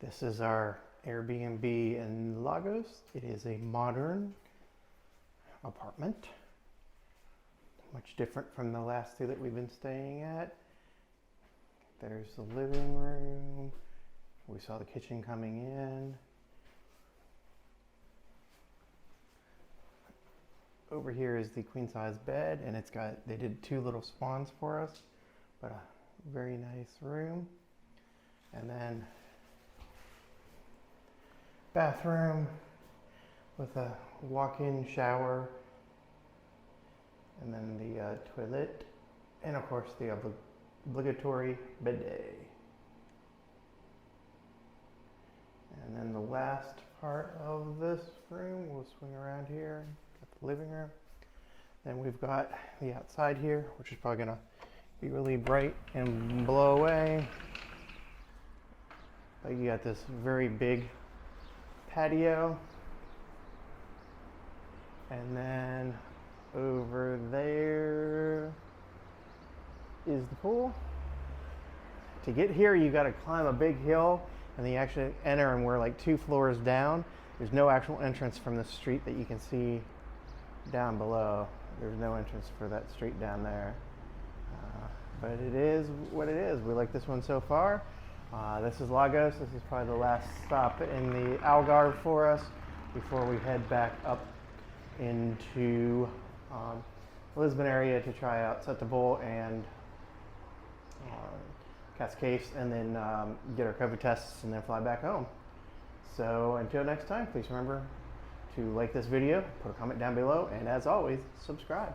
This is our Airbnb in Lagos. It is a modern apartment, much different from the last two that we've been staying at. There's the living room. We saw the kitchen coming in. Over here is the queen size bed, and they did two little spawns for us, but a very nice room. And then bathroom with a walk-in shower, and then the toilet, and of course the obligatory bidet. And then the last part of this room, we'll swing around here, got the living room. Then we've got the outside here, which is probably gonna be really bright and blow away. But you got this very big patio. And then over there is the pool. To get here, you got to climb a big hill, and then you actually enter, and we're like 2 floors down. There's no actual entrance from the street that you can see down below. There's no entrance for that street down there. But it is what it is. We like this one so far. This is Lagos. This is probably the last stop in the Algarve for us before we head back up into the Lisbon area to try out Setúbal and Cascais, and then get our COVID tests and then fly back home. So until next time, please remember to like this video, put a comment down below, and as always, subscribe.